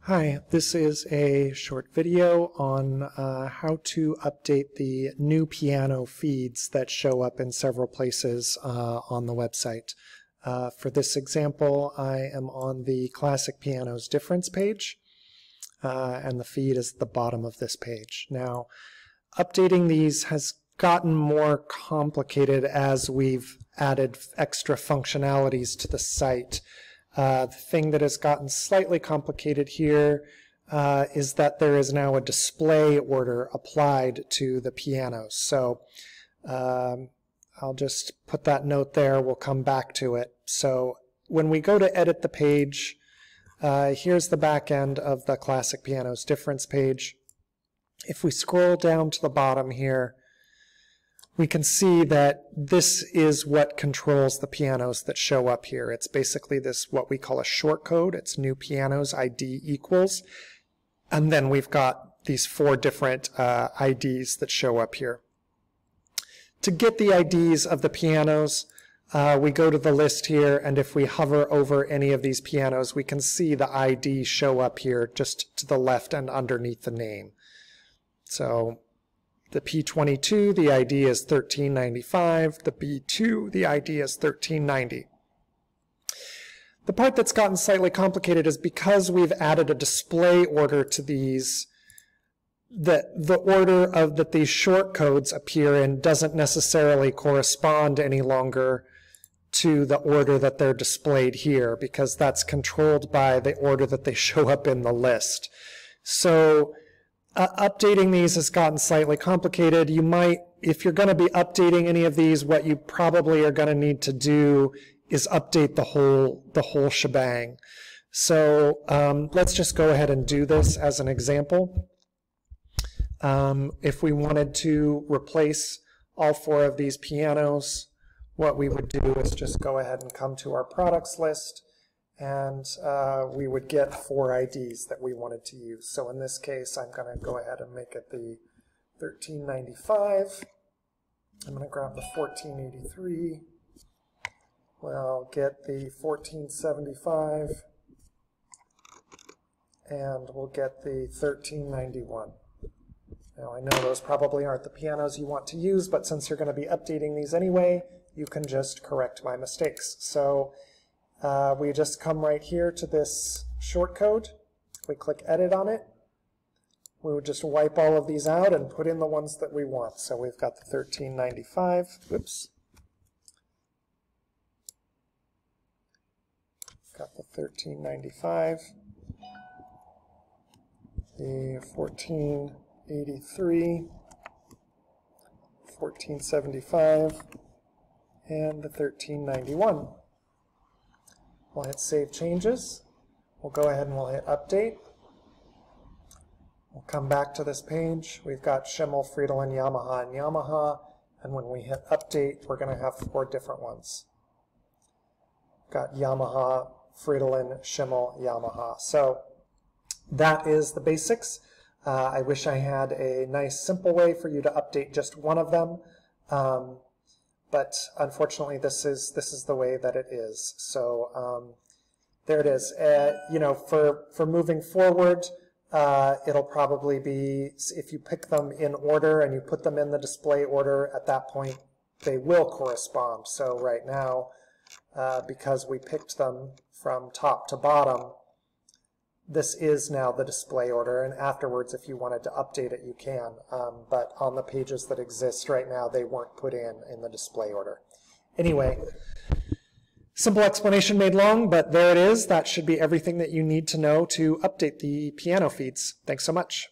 Hi, this is a short video on how to update the new piano feeds that show up in several places on the website. For this example, I am on the Classic Pianos Difference page, and the feed is at the bottom of this page. Now, updating these has gotten more complicated as we've added extra functionalities to the site. The thing that has gotten slightly complicated here is that there is now a display order applied to the pianos. So I'll just put that note there. We'll come back to it. So when we go to edit the page, here's the back end of the Classic Pianos Difference page. If we scroll down to the bottom here, we can see that this is what controls the pianos that show up here. It's basically this, what we call a short code. It's new pianos ID equals. And then we've got these four different IDs that show up here. To get the IDs of the pianos, we go to the list here, and if we hover over any of these pianos, we can see the ID show up here just to the left and underneath the name. So the P22, the ID is 1395. The B2, the ID is 1390. The part that's gotten slightly complicated is because we've added a display order to these, the order of that these short codes appear in doesn't necessarily correspond any longer to the order that they're displayed here, because that's controlled by the order that they show up in the list. So updating these has gotten slightly complicated. You might, if you're going to be updating any of these, what you probably are going to need to do is update the whole shebang. So let's just go ahead and do this as an example. If we wanted to replace all four of these pianos, what we would do is just go ahead and come to our products list, and we would get four IDs that we wanted to use. So in this case, I'm going to go ahead and make it the 1395. I'm going to grab the 1483. We'll get the 1475. And we'll get the 1391. Now I know those probably aren't the pianos you want to use, but since you're going to be updating these anyway, you can just correct my mistakes. So we just come right here to this shortcode. We click edit on it. We would just wipe all of these out and put in the ones that we want. So we've got the 1395. Whoops. Got the 1395. The 1483. 1475. And the 1391. We'll hit Save Changes. We'll go ahead and we'll hit Update. We'll come back to this page. We've got Schimmel, Friedelin, Yamaha, and Yamaha. And when we hit Update, we're going to have four different ones. Got Yamaha, Friedelin, Schimmel, Yamaha. So that is the basics. I wish I had a nice, simple way for you to update just one of them. But unfortunately, this is the way that it is. So there it is. You know, for moving forward, it'll probably be, if you pick them in order and you put them in the display order, at that point they will correspond. So right now, because we picked them from top to bottom, this is now the display order, and afterwards, if you wanted to update it, you can. But on the pages that exist right now, they weren't put in the display order. Anyway, simple explanation made long, but there it is. That should be everything that you need to know to update the piano feeds. Thanks so much.